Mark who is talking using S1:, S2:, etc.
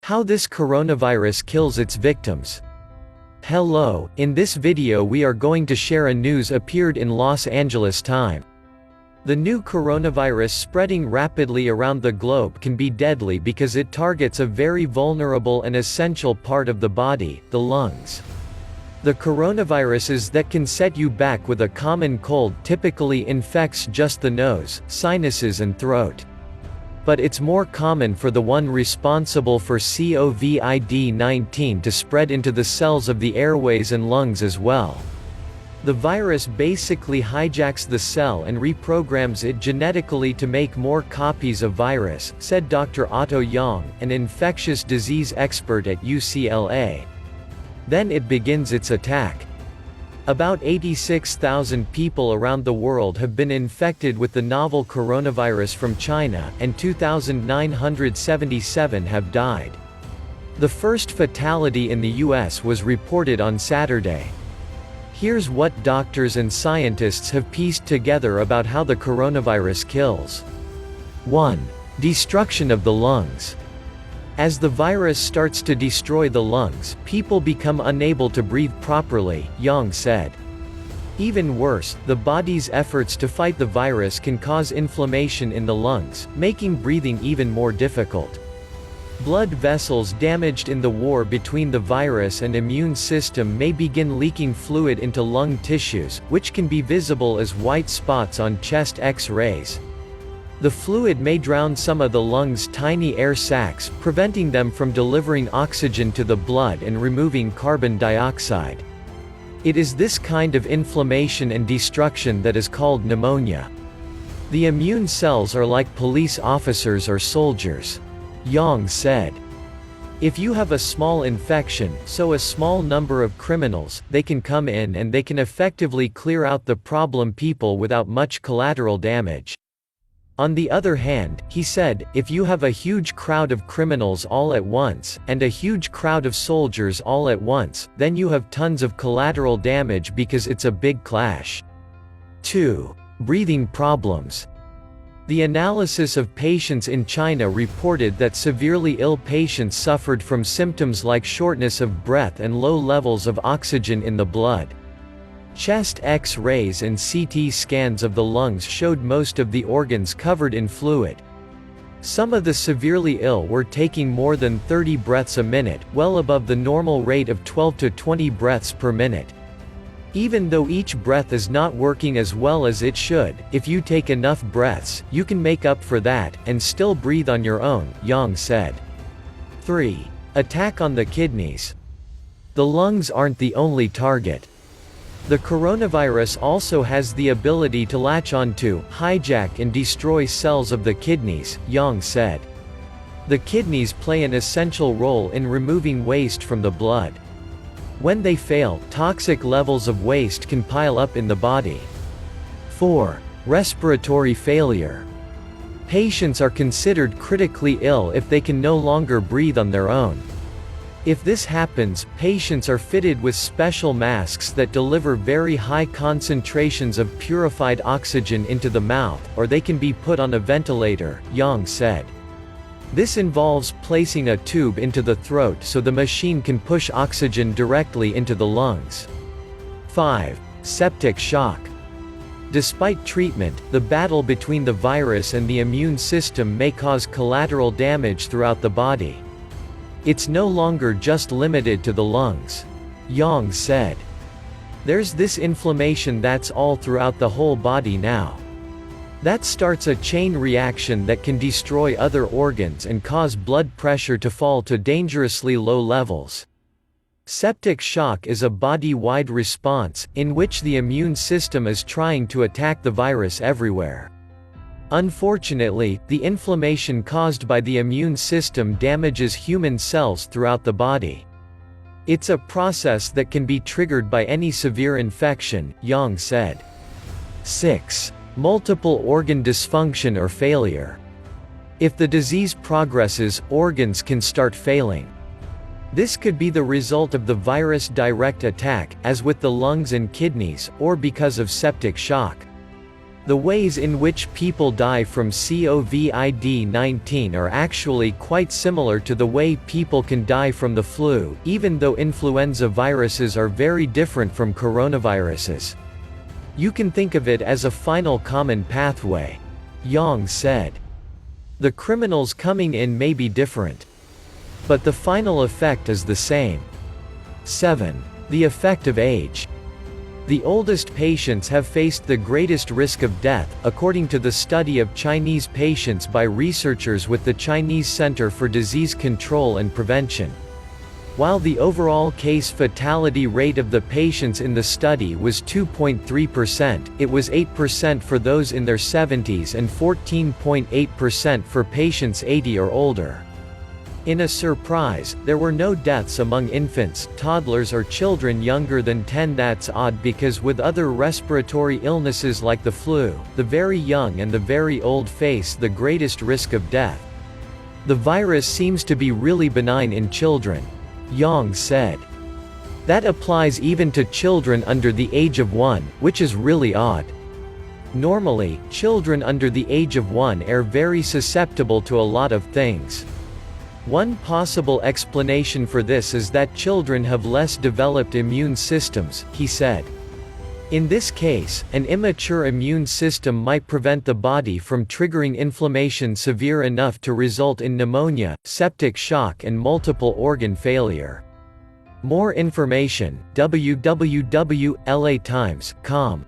S1: How this coronavirus kills its victims. Hello, in this video we are going to share a news appeared in Los Angeles Times. The new coronavirus spreading rapidly around the globe can be deadly because it targets a very vulnerable and essential part of the body, the lungs. The coronaviruses that can set you back with a common cold typically infects just the nose, sinuses and throat. But it's more common for the one responsible for COVID-19 to spread into the cells of the airways and lungs as well. The virus basically hijacks the cell and reprograms it genetically to make more copies of virus, said Dr. Otto Yang, an infectious disease expert at UCLA. Then it begins its attack. About 86,000 people around the world have been infected with the novel coronavirus from China, and 2,977 have died. The first fatality in the US was reported on Saturday. Here's what doctors and scientists have pieced together about how the coronavirus kills. 1. Destruction of the lungs. As the virus starts to destroy the lungs, people become unable to breathe properly, Yang said. Even worse, the body's efforts to fight the virus can cause inflammation in the lungs, making breathing even more difficult. Blood vessels damaged in the war between the virus and immune system may begin leaking fluid into lung tissues, which can be visible as white spots on chest X-rays. The fluid may drown some of the lungs' tiny air sacs, preventing them from delivering oxygen to the blood and removing carbon dioxide. It is this kind of inflammation and destruction that is called pneumonia. The immune cells are like police officers or soldiers, Yang said. If you have a small infection, so a small number of criminals, they can come in and they can effectively clear out the problem people without much collateral damage. On the other hand, he said, if you have a huge crowd of criminals all at once, and a huge crowd of soldiers all at once, then you have tons of collateral damage because it's a big clash. 2. Breathing problems. The analysis of patients in China reported that severely ill patients suffered from symptoms like shortness of breath and low levels of oxygen in the blood. Chest X-rays and CT scans of the lungs showed most of the organs covered in fluid. Some of the severely ill were taking more than 30 breaths a minute, well above the normal rate of 12 to 20 breaths per minute. Even though each breath is not working as well as it should, if you take enough breaths, you can make up for that, and still breathe on your own, Yang said. 3. Attack on the kidneys. The lungs aren't the only target. The coronavirus also has the ability to latch onto, hijack and destroy cells of the kidneys, Yang said. The kidneys play an essential role in removing waste from the blood. When they fail, toxic levels of waste can pile up in the body. 4. Respiratory failure. Patients are considered critically ill if they can no longer breathe on their own. If this happens, patients are fitted with special masks that deliver very high concentrations of purified oxygen into the mouth, or they can be put on a ventilator, Yang said. This involves placing a tube into the throat so the machine can push oxygen directly into the lungs. 5. Septic shock. Despite treatment, the battle between the virus and the immune system may cause collateral damage throughout the body. It's no longer just limited to the lungs, Yang said. There's this inflammation that's all throughout the whole body now. That starts a chain reaction that can destroy other organs and cause blood pressure to fall to dangerously low levels. Septic shock is a body-wide response, in which the immune system is trying to attack the virus everywhere. Unfortunately, the inflammation caused by the immune system damages human cells throughout the body. It's a process that can be triggered by any severe infection, Yang said. 6. Multiple organ dysfunction or failure. If the disease progresses, organs can start failing. This could be the result of the virus' direct attack, as with the lungs and kidneys, or because of septic shock. The ways in which people die from COVID-19 are actually quite similar to the way people can die from the flu, even though influenza viruses are very different from coronaviruses. You can think of it as a final common pathway. Yang said. The criminals coming in may be different, but the final effect is the same. 7. The effect of age. The oldest patients have faced the greatest risk of death, according to the study of Chinese patients by researchers with the Chinese Center for Disease Control and Prevention. While the overall case fatality rate of the patients in the study was 2.3%, it was 8% for those in their 70s and 14.8% for patients 80 or older. In a surprise, there were no deaths among infants, toddlers or children younger than 10. That's odd because with other respiratory illnesses like the flu, the very young and the very old face the greatest risk of death. The virus seems to be really benign in children, Yang said. That applies even to children under the age of 1, which is really odd. Normally, children under the age of 1 are very susceptible to a lot of things. One possible explanation for this is that children have less developed immune systems, he said. In this case, an immature immune system might prevent the body from triggering inflammation severe enough to result in pneumonia, septic shock and multiple organ failure. More information, www.latimes.com.